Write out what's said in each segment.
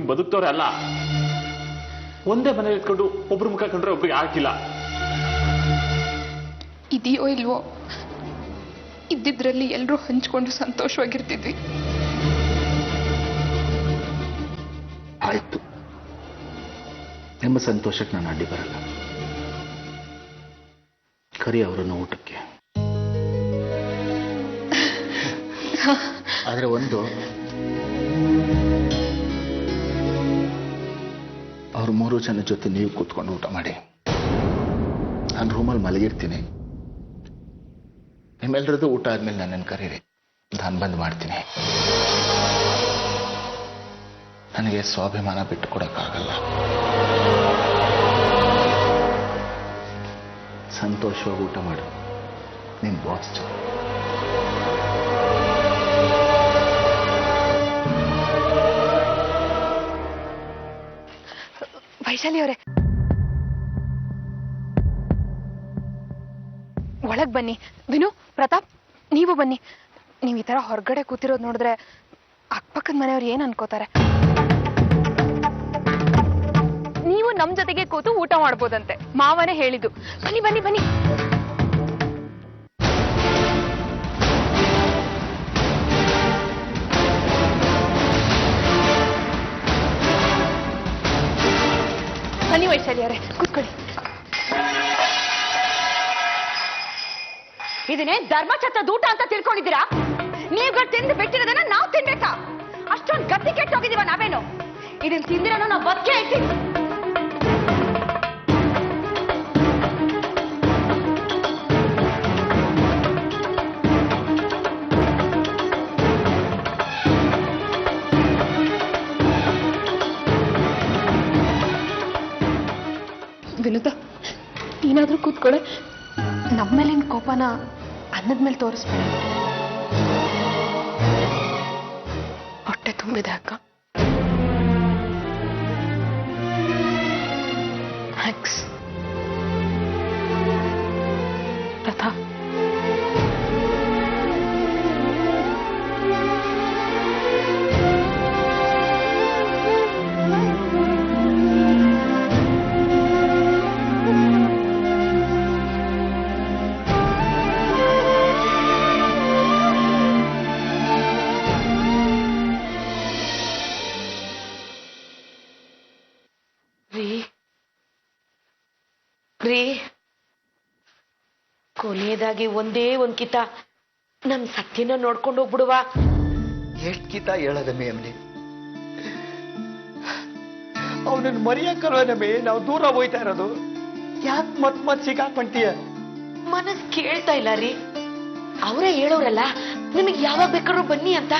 ಹಿಂಗ್ ಬದುಕ್ತವ್ರೆ ಅಲ್ಲ. ಒಂದೇ ಮನೇಲಿ ಇಟ್ಕೊಂಡು ಒಬ್ರು ಮುಖ ಕಂಡ್ರೆ ಒಬ್ರಿಗೆ ಆಗಿಲ್ಲ. ಇದೆಯೋ ಇಲ್ವೋ, ಇದ್ದಿದ್ರಲ್ಲಿ ಎಲ್ಲರೂ ಹಂಚ್ಕೊಂಡು ಸಂತೋಷವಾಗಿರ್ತಿದ್ವಿ. ಆಯ್ತು, ನಿಮ್ಮ ಸಂತೋಷಕ್ಕೆ ನಾನು ಅಡ್ಡಿ ಬರಲ್ಲ. ಕರಿ ಅವರನ್ನು ಊಟಕ್ಕೆ. ಆದ್ರೆ ಒಂದು, ಅವ್ರ 3 ಜನ ಜೊತೆ ನೀವು ಕೂತ್ಕೊಂಡು ಊಟ ಮಾಡಿ. ನಾನು ರೂಮಲ್ಲಿ ಮಲಗಿರ್ತೀನಿ. ನಿಮ್ಮೆಲ್ಲರದ್ದು ಊಟ ಆದ್ಮೇಲೆ ನನ್ನನ್ನು ಕರೀರಿ, ನಾನು ಬಂದ್ ಮಾಡ್ತೀನಿ. ನನಗೆ ಸ್ವಾಭಿಮಾನ ಬಿಟ್ಟು ಕೊಡಕ್ಕಾಗಲ್ಲ. ಸಂತೋಷವಾಗಿ ಊಟ ಮಾಡು, ನಿನ್ ಬಾಸ್ ಜೊತೆ. ವೈಶಾಲಿ ಅವರೇ, ಒಳಗ್ ಬನ್ನಿ. ವಿನು, ಪ್ರತಾಪ್, ನೀವು ಬನ್ನಿ. ನೀವು ಈ ತರ ಹೊರಗಡೆ ಕೂತಿರೋದು ನೋಡಿದ್ರೆ ಅಕ್ಕಪಕ್ಕದ ಮನೆಯವ್ರು ಏನ್ ಅನ್ಕೋತಾರೆ? ನೀವು ನಮ್ ಜೊತೆಗೆ ಕೂತು ಊಟ ಮಾಡ್ಬೋದಂತೆ, ಮಾವನೇ ಹೇಳಿದ್ದು. ಬನ್ನಿ ಬನ್ನಿ ಬನ್ನಿ. ಬನ್ನಿ ವೈಶಾಲಿ ಅವರೇ, ಕೂತ್ಕೊಳ್ಳಿ. ಇದನ್ನೇ ಧರ್ಮಛತ್ರದ ಊಟ ಅಂತ ತಿಳ್ಕೊಂಡಿದ್ದೀರಾ? ನೀವುಗಳು ತಿಂದು ಬಿಟ್ಟಿರೋದನ್ನ ನಾವು ತಿನ್ಬೇಕಾ? ಅಷ್ಟೊಂದು ಗತಿ ಕೆಟ್ಟೋಗಿದೀವ ನಾವೇನು? ಇದನ್ನ ತಿಂದಿರೋನು ನಾವು ಬದುಕೆ ಇರ್ತೀವಿ. ವಿನುತಾ, ಏನಾದ್ರೂ ಕೂತ್ಕೊಳ್ಳೆ. ನಮ್ಮೇಲಿನ ಕೋಪನ ಅನ್ನದ ಮೇಲೆ ತೋರಿಸ್ಬೇಡ. ಹೊಟ್ಟೆ ತುಂಬಿದೆ ಅಕ್ಕ. ಥ್ಯಾಂಕ್ಸ್. ಪ್ರತಾಪ್, ಕೊನೆಯದಾಗಿ ಒಂದೇ ಒಂದ್ ಕಿತ ನಮ್ ಸತ್ಯನ ನೋಡ್ಕೊಂಡು ಹೋಗ್ಬಿಡುವ. ಎಷ್ಟ್ ಕಿತ ಹೇಳದಮ್ಮೆ ಅಮ್ಮನೆ, ಅವನನ್ನು ಮರೆಯಕ್ಕಲ್ವನಮ್ಮೆ ನಾವು ದೂರ ಹೋಯ್ತಾ ಇರೋದು. ಯಾಕೆ ಮತ್ ಸಿಕ್ಕಾಕೊಂತೀಯ? ಮನಸ್ ಕೇಳ್ತಾ ಇಲ್ಲ ರೀ. ಅವರೇ ಹೇಳೋರಲ್ಲ ನಿಮಗೆ ಯಾವಾಗ ಬೇಕಾದ್ರೂ ಬನ್ನಿ ಅಂತ.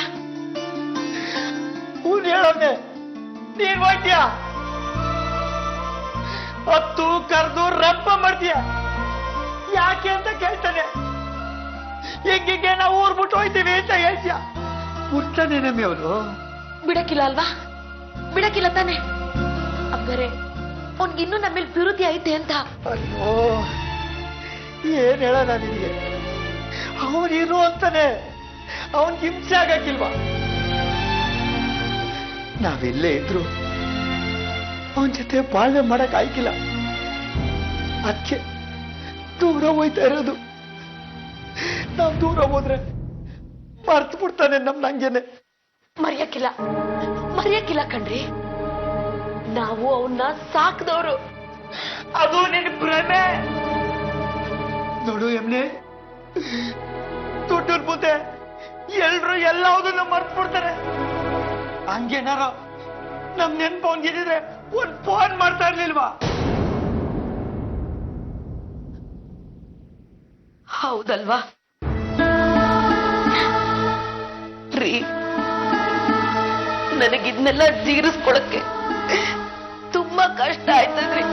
ಅವ್ನು ಹೇಳೋನೆ, ನೀನ್ ಹೋಯ್ತೀಯ, ಹತ್ತು ಕರೆದು ರಂಪ ಮಾಡ್ತೀಯ. ಯಾಕೆ ಅಂತ ಕೇಳ್ತಾನೆ. ಹಿಂಗೆ ನಾವು ಊರ್ ಬಿಟ್ಟು ಹೋಯ್ತೀವಿ ಅಂತ ಹೇಳ್ತೀಯ. ಹುಟ್ಟಾನೆ ನಮ್ಮಿ ಅವನು. ಬಿಡಕ್ಕಿಲ್ಲ ಅಲ್ವಾ? ಬಿಡಕ್ಕಿಲ್ಲ ತಾನೆ? ಹಂಗಾರೆ ಅವ್ನಿಗಿನ್ನೂ ನಮ್ಮೇಲೆ ವಿರುದ್ಧಿ ಐತೆ ಅಂತ. ಅಯ್ಯೋ, ಏನ್ ಹೇಳೋಣ ನಿನಗೆ? ಅವನಿರು ಅಂತಾನೆ, ಅವನ್ ಹಿಂಸೆ ಆಗಕ್ಕಿಲ್ವಾ? ನಾವೆಲ್ಲೇ ಇದ್ರು ಅವನ ಜೊತೆ ಬಾಳ್ವೆ ಮಾಡಕ್ ಆಯ್ಕಿಲ್ಲ. ಅದಕ್ಕೆ ದೂರ ಹೋಯ್ತಾ ಇರೋದು. ನಾವ್ ದೂರ ಹೋದ್ರೆ ಮರ್ತು ಬಿಡ್ತಾನೆ ನಮ್ನಂಗೆನೆ. ಮರೆಯಕ್ಕಿಲ್ಲ ಕಣ್ರಿ. ನಾವು ಅವನ್ನ ಸಾಕ್ದವ್ರು. ಅದು ನಿನ್ ಭ್ರಮೆ. ನೋಡು ಎಮ್ನೆ, ದುಡ್ಡು ಮುಂದೆ ಎಲ್ರು ಎಲ್ಲದನ್ನ ಮರ್ತು ಬಿಡ್ತಾರೆ. ಹಂಗೇನಾರ ನಮ್ ನೆನ್ಪು ಅವನ್ಗಿದ್ರೆ ಒಂದ್ ಫೋನ್ ಮಾಡ್ತಾ ಇರ್ಲಿಲ್ವಾ? ಹೌದಲ್ವಾ ರೀ? ನನಗಿದ್ನೆಲ್ಲ ಜೀರಿಸ್ಕೊಳಕ್ಕೆ ತುಂಬಾ ಕಷ್ಟ ಆಯ್ತದ್ರಿ.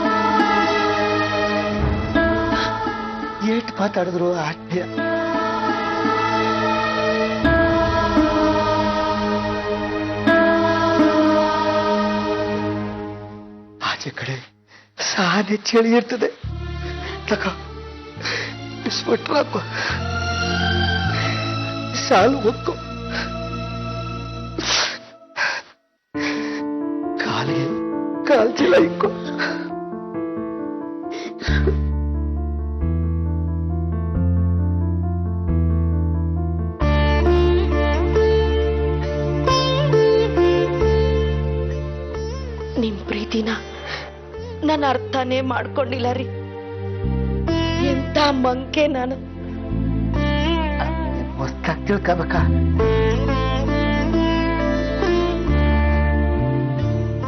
ಏಟ್ ಮಾತಾಡಿದ್ರು ಆಟ್ಯ. ಆಚೆ ಕಡೆ ಸಾನೆ ಚಳಿ ಇರ್ತದೆ. ತಕ ಸ್ವೆಟರ್ ಹಾಕೋ, ಸಾಲು ಹೊಕ್ಕು, ಕಾಲ್ ಚೀಲ ಇಕ್ಕೋ. ನಿಮ್ ಪ್ರೀತಿನ ನಾನು ಅರ್ಥನೇ ಮಾಡ್ಕೊಂಡಿಲ್ಲ ರೀ. ಎಂತ ಮಂಕೆ ನಾನು. ಹೊಸ್ತಾಗಿ ತಿಳ್ಕೋಬೇಕಾ?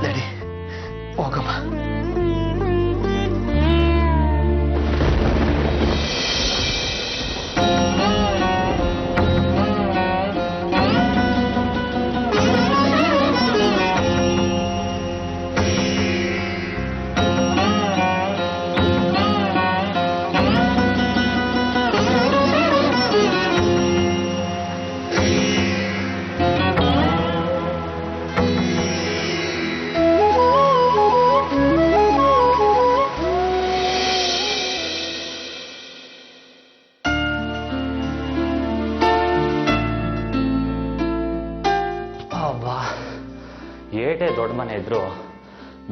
ನಡಿ ಹೋಗಮ್ಮ. ಏಟೇ ದೊಡ್ಡ ಮನೆ ಇದ್ರು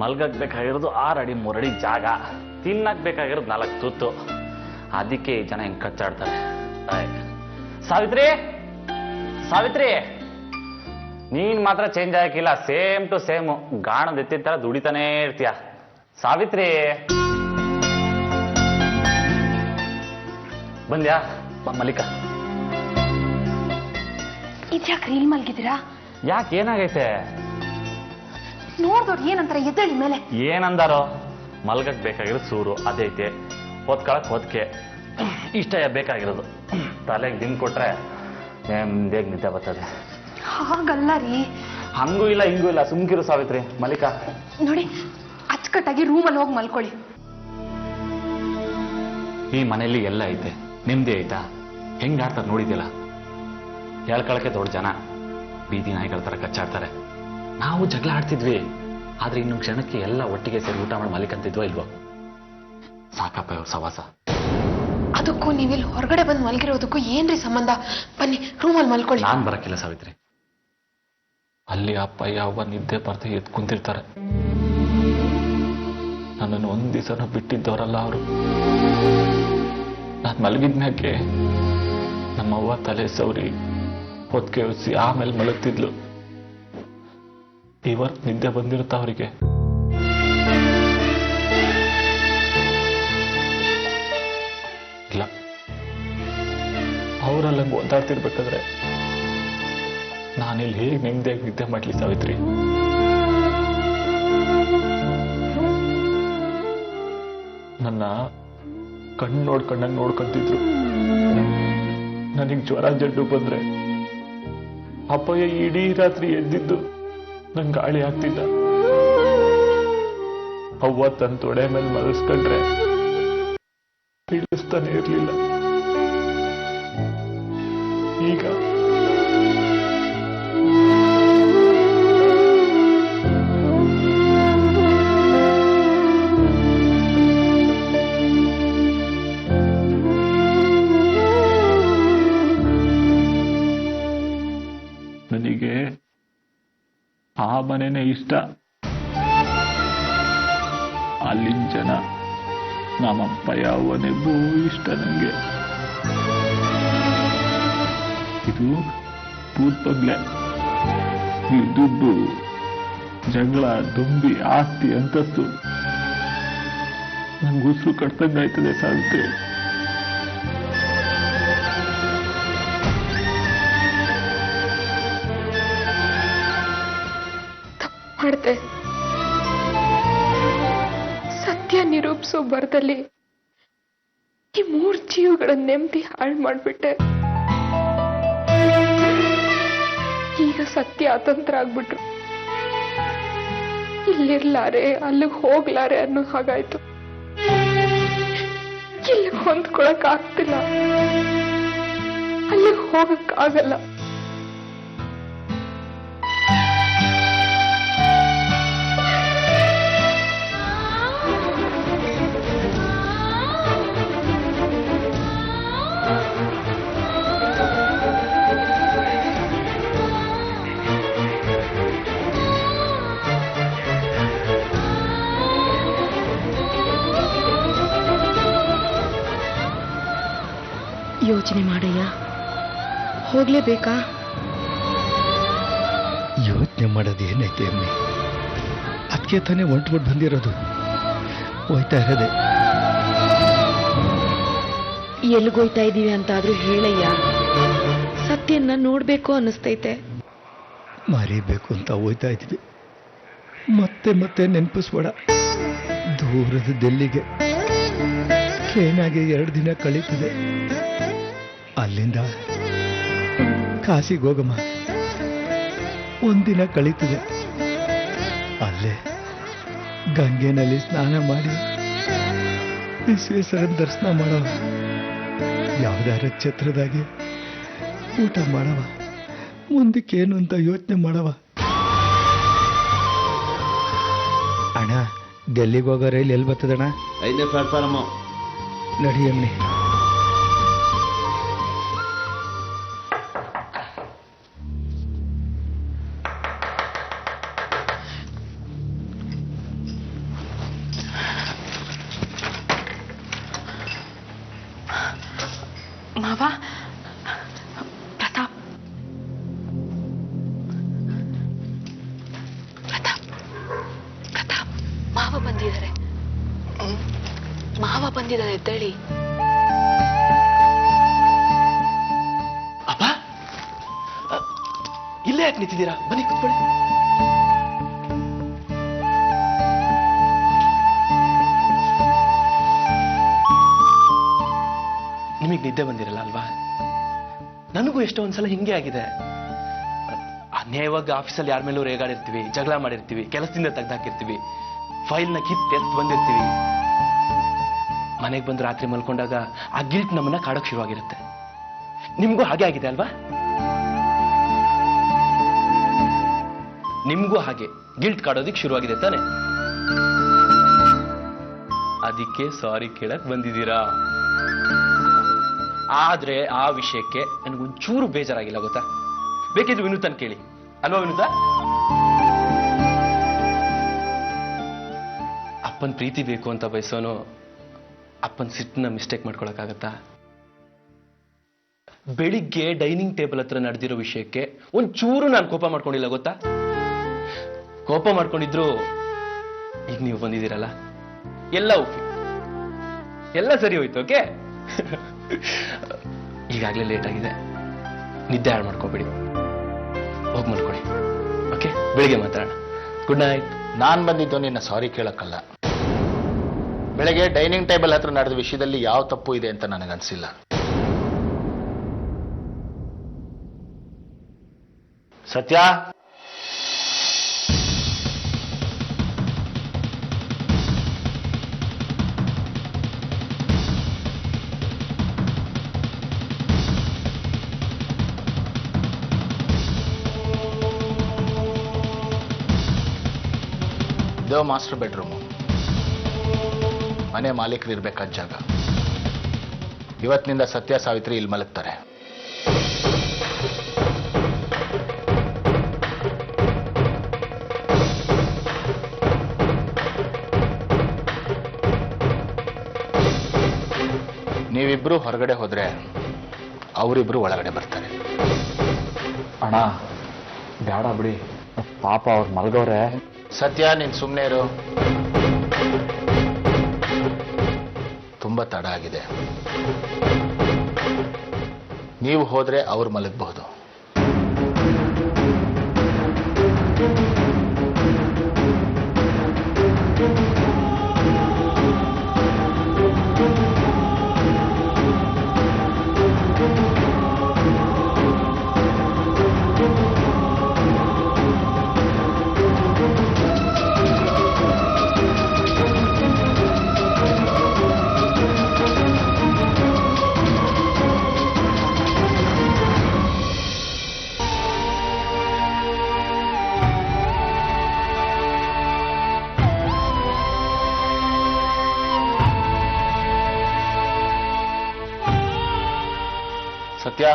ಮಲ್ಗಕ್ ಬೇಕಾಗಿರೋದು 6 ಅಡಿ 3 ಅಡಿ ಜಾಗ, ತಿನ್ನಕ್ ಬೇಕಾಗಿರೋದು 4 ತುತ್ತು. ಅದಕ್ಕೆ ಈ ಜನ ಹೆಂಗ್ ಕಚ್ಚಾಡ್ತಾರೆ. ಸಾವಿತ್ರಿ, ಸಾವಿತ್ರಿ, ನೀನ್ ಮಾತ್ರ ಚೇಂಜ್ ಆಗಿಲ್ಲ, ಸೇಮ್ ಟು ಸೇಮ್ ಗಾಣದ ಎತ್ತಿದ ತರ ದುಡಿತಾನೇ ಇರ್ತೀಯ. ಸಾವಿತ್ರಿ ಬಂದ್ಯಾ? ಮಲ್ಲಿಕಾ ಇದ್ಯಾಕ್ರಿ ಇಲ್ಲಿ ಮಲ್ಗಿದ್ದೀರಾ? ಯಾಕೆ ಏನಾಗೈತೆ? ನೋಡ್ದವ್ರು ಏನಂತಾರೆ, ಎದ್ದೇಳಿ ಮೇಲೆ. ಏನಂದಾರೋ? ಮಲ್ಗಕ್ ಬೇಕಾಗಿರೋದು ಸೂರು ಅದೈತೆ, ಹೊತ್ಕೊಳಕ್ ಹೊತ್ಕೆ, ಇಷ್ಟ ಬೇಕಾಗಿರೋದು. ತಲೆಗೆ ದಿನ ಕೊಟ್ರೆ ನೆಮ್ಮದಿಯಾಗಿ ನಿದ್ದೆ ಬರ್ತದೆ. ಹಾಗಲ್ಲ ರೀ. ಹಂಗೂ ಇಲ್ಲ ಹಿಂಗೂ ಇಲ್ಲ, ಸುಮ್ಕಿರು ಸಾವಿತ್ರಿ. ಮಲ್ಲಿಕಾ ನೋಡಿ, ಅಚ್ಚುಕಟ್ಟಾಗಿ ರೂಮಲ್ಲಿ ಹೋಗಿ ಮಲ್ಕೊಳ್ಳಿ. ಈ ಮನೆಯಲ್ಲಿ ಎಲ್ಲ ಐತೆ, ನೆಮ್ಮದಿ ಐತಾ? ಹೆಂಗ್ ಆಡ್ತಾರೆ ನೋಡಿದ್ಯಲ್ಲ. ಹೇಳ್ಕೊಳಕ್ಕೆ ದೊಡ್ಡ ಜನ ಬೀದಿ ನಾಯಿಗಳ ತರ ಕಚ್ಚಾಡ್ತಾರೆ. ನಾವು ಜಗಳ ಆಡ್ತಿದ್ವಿ, ಆದ್ರೆ ಇನ್ನು ಕ್ಷಣಕ್ಕೆ ಎಲ್ಲ ಒಟ್ಟಿಗೆ ಸೇರಿ ಊಟ ಮಾಡಿ ಮಲಿಕಂತಿದ್ವೋ ಇಲ್ವೋ? ಸಾಕಪ್ಪ ಅವ್ರ ಸವಾಸ. ಅದಕ್ಕೂ ನೀವಿಲ್ಲಿ ಹೊರಗಡೆ ಬಂದು ಮಲ್ಗಿರೋದಕ್ಕೂ ಏನ್ರಿ ಸಂಬಂಧ? ಬನ್ನಿ ರೂಮಲ್ಲಿ ಮಲ್ಕೊಳ್ಳಿ. ನಾನ್ ಬರಕ್ಕಿಲ್ಲ ಸಾವಿತ್ರಿ. ಅಲ್ಲಿ ಅಪ್ಪ ಯಾವ ನಿದ್ದೆ ಬರ್ದೆ ಎದ್ದು ಕುಂತಿರ್ತಾರೆ. ನನ್ನನ್ನು ಒಂದ್ ದಿವಸನೂ ಬಿಟ್ಟಿದ್ದವರಲ್ಲ ಅವರು. ನಾನ್ ಮಲಗಿದ್ಮ್ಯಾಕೆ ನಮ್ಮವ್ವ ತಲೆ ಸೌರಿ ಹೊತ್ಕೆ ಉಸಿ ಆಮೇಲೆ ಮಲಗ್ತಿದ್ಲು. ಇವತ್ತು ನಿದ್ದೆ ಬಂದಿರುತ್ತ ಅವರಿಗೆ. ಇಲ್ಲ, ಅವರೆಲ್ಲ ಓದಾಡ್ತಿರ್ಬೇಕಾದ್ರೆ ನಾನಿಲ್ಲಿ ಹೇಗೆ ನೆಮ್ಮದಿಯಾಗಿ ನಿದ್ದೆ ಮಾಡ್ಲಿ ಸಾವಿತ್ರಿ? ನನ್ನ ಕಣ್ಣು ನೋಡ್ಕೊಂಡಂಗೆ ನೋಡ್ಕೊಂತಿದ್ರು. ನನಗೆ ಜ್ವರ ಜಡ್ಡು ಬಂದ್ರೆ ಅಪ್ಪಯ್ಯ ಇಡೀ ರಾತ್ರಿ ಎದ್ದಿದ್ದು ನಂಗೆ ಗಾಳಿ ಆಗ್ತಿದ್ದ. ಅವ್ವ ತನ್ನ ತೊಡೆ ಮೇಲೆ ಮಲಗಿಸ್ಕೊಂಡ್ರೆ ಇಳಿಸ್ತಾನೆ ಇರ್ಲಿಲ್ಲ. ಈಗ ನನಗೆ ಆ ಮನೆನೇ ಇಷ್ಟ. ಅಲ್ಲಿನ ಜನ ನಮ್ಮಪ್ಪ ಯಾವನೆಬ್ಬೂ ಇಷ್ಟ ನನಗೆ. ಇದು ಭೂತ್ ಬಂಗ್ಲೆ, ಈ ದುಡ್ಡು, ಜಗಳ, ದುಂಬಿ, ಆಸ್ತಿ, ಅಂತಸ್ತು ನಂಗೆ ಉಸಿರು ಕಟ್ತಂಗಾಯ್ತದೆ ಸಾವಿತ್ರಿ. ಮಾಡ್ದೆ. ಸತ್ಯ ನಿರೂಪಿಸೋ ಬರದಲ್ಲಿ ಈ 3 ಜೀವಗಳ ನೆಮ್ಮದಿ ಹಾಳು ಮಾಡ್ಬಿಟ್ಟೆ. ಈಗ ಸತ್ಯ ಅತಂತ್ರ ಆಗ್ಬಿಟ್ರು. ಇಲ್ಲಿರ್ಲಾರೆ ಅಲ್ಲಿಗೆ ಹೋಗ್ಲಾರೆ ಅನ್ನೋ ಹಾಗಾಯ್ತು. ಇಲ್ಲಿ ಹೊಂದ್ಕೊಳಕ್ ಆಗ್ತಿಲ್ಲ, ಅಲ್ಲಿಗೆ ಹೋಗಕ್ ಆಗಲ್ಲ. ಯೋಚನೆ ಮಾಡಯ್ಯ. ಹೋಗ್ಲೇಬೇಕಾ? ಯೋಚನೆ ಮಾಡೋದು ಏನೈತೆ ಅಮ್ಮಿ? ಅದಕ್ಕೆ ತಾನೇ ಹೊಂಟ್ಬಿಟ್ಟು ಬಂದಿರೋದು. ಹೋಯ್ತಾ ಇರೋದೆ. ಎಲ್ಗೋಯ್ತಾ ಇದೀವಿ ಅಂತಾದ್ರೂ ಹೇಳಯ್ಯ. ಸತ್ಯನ್ನ ನೋಡ್ಬೇಕು ಅನ್ನಿಸ್ತೈತೆ. ಮರಿಬೇಕು ಅಂತ ಹೋಯ್ತಾ ಇದ್ವಿ. ಮತ್ತೆ ಮತ್ತೆ ನೆನಪಿಸ್ಬೇಡ. ದೂರದ ಡೆಲ್ಲಿಗೆ ಟ್ರೈನಾಗೆ 2 ದಿನ ಕಳೀತದೆ. ಅಲ್ಲಿಂದ ಕಾಶಿಗೆ ಹೋಗಮ್ಮ, 1 ದಿನ ಕಳೀತದೆ. ಅಲ್ಲೇ ಗಂಗೆನಲ್ಲಿ ಸ್ನಾನ ಮಾಡಿ ವಿಶ್ವೇಶ್ವರನ ದರ್ಶನ ಮಾಡವ. ಯಾವ್ದಾರ ಛತ್ರದಾಗೆ ಊಟ ಮಾಡವ. ಮುಂದಕ್ಕೇನು ಅಂತ ಯೋಚನೆ ಮಾಡವ. ಅಣ್ಣ, ಡೆಲ್ಲಿಗೆ ಹೋಗೋ ರೈಲ್ ಎಲ್ಲಿ ಬರ್ತದಣ್ಣ? 5ನೇ ಪ್ಲಾಟ್ಫಾರ್ಮ್. ನಡಿ ಅಮ್ಮಿ. ಮಾವ, ಪ್ರತಾಪ್, ಪ್ರತಾಪ್, ಪ್ರತಾಪ್, ಮಾವ ಬಂದಿದ್ದಾರೆ. ಮಾವ ಬಂದಿದ್ದಾರೆ, ಎದ್ದೇಳಿ. ಅಪ್ಪ, ಇಲ್ಲೇ ಯಾಕೆ ನಿಂತಿದ್ದೀರಾ? ಬನ್ನಿ ಕೂತ್ಕೊಳ್ಳಿ. ನಿಮಗೆ ನಿದ್ದೆ ಬಂದಿರಲ್ಲ ಅಲ್ವಾ? ನನಗೂ ಎಷ್ಟೋ ಒಂದ್ಸಲ ಹಿಂಗೆ ಆಗಿದೆ. ಅನ್ಯಾಯವಾಗಿ ಆಫೀಸಲ್ಲಿ ಯಾರ ಮೇಲೂ ರೇಗಾಡಿರ್ತೀವಿ, ಜಗಳ ಮಾಡಿರ್ತೀವಿ, ಕೆಲಸದಿಂದ ತೆಗ್ದಾಕಿರ್ತೀವಿ, ಫೈಲ್ನ ಕಿತ್ತೆತ್ತು ಬಂದಿರ್ತೀವಿ. ಮನೆಗೆ ಬಂದು ರಾತ್ರಿ ಮಲ್ಕೊಂಡಾಗ ಆ ಗಿಲ್ಟ್ ನಮ್ಮನ್ನ ಕಾಡೋಕ್ ಶುರುವಾಗಿರುತ್ತೆ. ನಿಮ್ಗೂ ಹಾಗೆ ಆಗಿದೆ ಅಲ್ವಾ? ನಿಮ್ಗೂ ಹಾಗೆ ಗಿಲ್ಟ್ ಕಾಡೋದಿಕ್ ಶುರುವಾಗಿದೆ ತಾನೆ? ಅದಕ್ಕೆ ಸಾರಿ ಕೇಳಕ್ ಬಂದಿದ್ದೀರಾ. ಆದ್ರೆ ಆ ವಿಷಯಕ್ಕೆ ನನಗೊಂಚೂರು ಬೇಜಾರಾಗಿಲ್ಲ, ಗೊತ್ತಾ? ಬೇಕಿದ್ರೆ ವಿನೂತನ್ ಕೇಳಿ, ಅಲ್ವಾ ವಿನೂತ? ಅಪ್ಪನ್ ಪ್ರೀತಿ ಬೇಕು ಅಂತ ಬಯಸೋನು ಅಪ್ಪನ್ ಸಿಟ್ಟನ್ನ ಮಿಸ್ಟೇಕ್ ಮಾಡ್ಕೊಳಕ್ಕಾಗತ್ತಾ? ಬೆಳಿಗ್ಗೆ ಡೈನಿಂಗ್ ಟೇಬಲ್ ಹತ್ರ ನಡೆದಿರೋ ವಿಷಯಕ್ಕೆ ಒಂಚೂರು ನಾನು ಕೋಪ ಮಾಡ್ಕೊಂಡಿಲ್ಲ, ಗೊತ್ತಾ? ಕೋಪ ಮಾಡ್ಕೊಂಡಿದ್ರು ಈಗ ನೀವು ಬಂದಿದ್ದೀರಲ್ಲ, ಎಲ್ಲ ಓಕೆ, ಎಲ್ಲ ಸರಿ ಹೋಯ್ತು. ಓಕೆ, ಈಗಾಗಲೇ ಲೇಟ್ ಆಗಿದೆ, ನಿದ್ದೆ ಹಾಳು ಮಾಡ್ಕೋಬೇಡಿ, ಹೋಗಿ ಮಲ್ಕೊಳ್ಳಿ. ಓಕೆ, ಬೆಳಿಗ್ಗೆ ಮಾತಾಡೋಣ. Good night. ನಾನು ಬಂದಿದ್ದು ನಿನ್ನ ಸಾರಿ ಕೇಳಕ್ಕಲ್ಲ. ಬೆಳಗ್ಗೆ ಡೈನಿಂಗ್ ಟೇಬಲ್ ಹತ್ರ ನಡೆದ ವಿಷಯದಲ್ಲಿ ಯಾವ ತಪ್ಪು ಇದೆ ಅಂತ ನನಗನ್ಸಿಲ್ಲ. ಸತ್ಯ, ಇದು ಮಾಸ್ಟರ್ ಬೆಡ್ರೂಮು. ಮನೆ ಮಾಲೀಕರು ಇರ್ಬೇಕಾದ ಜಾಗ. ಇವತ್ತಿನಿಂದ ಸತ್ಯ ಸಾವಿತ್ರಿ ಇಲ್ಲಿ ಮಲಗ್ತಾರೆ. ನೀವಿಬ್ರು ಹೊರಗಡೆ ಹೋದ್ರೆ ಅವರಿಬ್ರು ಒಳಗಡೆ ಬರ್ತಾರೆ. ಅಣ್ಣ ಬೇಡ ಬಿಡಿ, ಪಾಪ ಅವ್ರು ಮಲ್ಗವ್ರೆ. ಸತ್ಯ, ನೀನ್ ಸುಮ್ಮನೆ ಇರು. ತುಂಬಾ ತಡ ಆಗಿದೆ. ನೀವು ಹೋದ್ರೆ ಅವ್ರು ಮಲಗಬಹುದು. ಸತ್ಯ,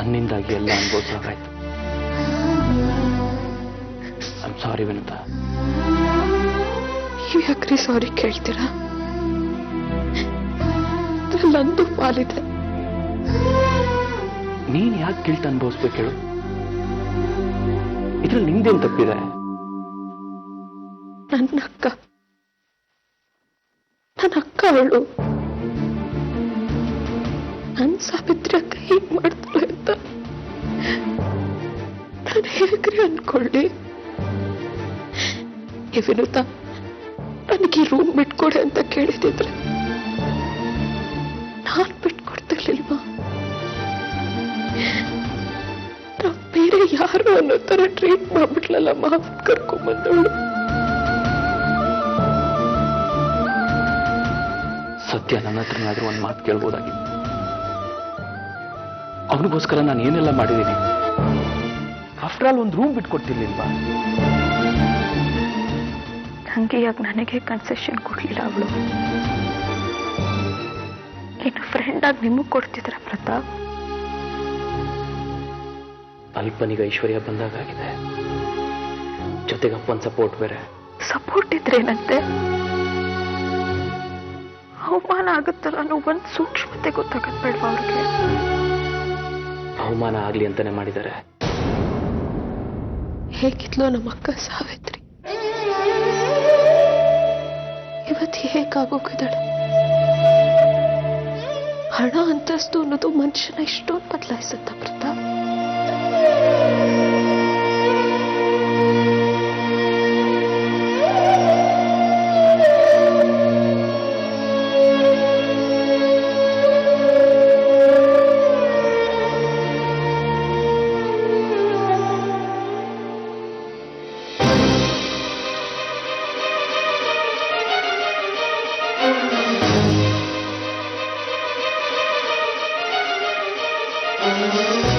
ನನ್ನಿಂದಾಗಿ ಎಲ್ಲ ಅನುಭವಿಸಾಗಾಯ್ತು. I am sorry Vinutha. ನೀವ್ ಯಾಕ್ರಿ ಸಾರಿ ಕೇಳ್ತೀರಾ? ಇದ್ರಲ್ಲಿ ನಂದು ಪಾಲಿದೆ. ನೀನ್ ಯಾಕೆ ಗಿಲ್ಟ್ ಅನುಭವಿಸ್ಬೇಕು ಹೇಳು? ಇದ್ರಲ್ಲಿ ನಿಂದೇನ್ ತಪ್ಪಿದೆ? ನನ್ನ ಅಕ್ಕ ಅವಳು ನನ್ ಸಾವಿತ್ರಿ ಅಕ್ಕ ಹೀಗ್ ಮಾಡ್ತಾಳೆ ಅಂತ ನಾನು ಹೇಗ್ರಿ ಅನ್ಕೊಳ್ಳಿ? ವಿನುತಾ, ನನಗೆ ರೂಮ್ ಬಿಟ್ಕೊಡೆ ಅಂತ ಕೇಳಿದಿದ್ರೆ ನಾನ್ ಬಿಟ್ಕೊಡ್ತಿರ್ಲಿಲ್ವಾ? ನಾವ್ ಬೇರೆ ಯಾರು ಅನ್ನೋ ತರ ಟ್ರೀಟ್ ಮಾಡ್ಬಿಟ್ಲಲ್ಲ ಮಾವ ಕರ್ಕೊಂಡ್ಬಂದವಳು. ಸತ್ಯ ನನ್ನ ಹತ್ರನಾದ್ರೂ ಒಂದು ಮಾತು ಕೇಳ್ಬೋದಾಗಿತ್ತು. ಅವನಿಗೋಸ್ಕರ ನಾನು ಏನೆಲ್ಲ ಮಾಡಿದ್ದೀನಿ. ಆಫ್ಟರ್ ಆಲ್ ಒಂದು ರೂಮ್ ಬಿಟ್ಕೊಡ್ತಿರ್ಲಿಲ್ವಾ? ಹಂಗೆಯಾಗಿ ನನಗೆ ಕನ್ಸೆಷನ್ ಕೊಡ್ಲಿಲ್ಲ ಅವಳು. ಇನ್ನು ಫ್ರೆಂಡ್ ಆಗಿ ನಿಮಗ್ ಕೊಡ್ತಿದ್ರ ಪ್ರತಾಪ್? ಅಲ್ಪನಿಗೆ ಐಶ್ವರ್ಯ ಬಂದಾಗಿದೆ, ಜೊತೆಗೆ ಅಪ್ಪನ ಸಪೋರ್ಟ್ ಬೇರೆ. ಸಪೋರ್ಟ್ ಇದ್ರೇನಂತೆ? ಅವಮಾನ ಆಗುತ್ತಲ್ಲ ಅನ್ನೋ ಒಂದ್ ಸೂಕ್ಷ್ಮತೆ ಗೊತ್ತಾಗದ್ ಬೇಡವಾ ಅವ್ರಿಗೆ? ಅವಮಾನ ಆಗ್ಲಿ ಅಂತಾನೆ ಮಾಡಿದ್ದಾರೆ. ಹೇಗಿದ್ಲೋ ನಮ್ಮ ಅಕ್ಕ ಸಾವಿತ್ರಿ ಇವತ್ತು ಹೇಗಾಗೋಗಿದ್ದಾಳೆ? ಹಣ ಅಂತಸ್ತು ಅನ್ನೋದು ಮನುಷ್ಯನ ಇಷ್ಟೊಂದು ಬದಲಾಯಿಸುತ್ತ ಪ್ರತಾಪ್? Thank you.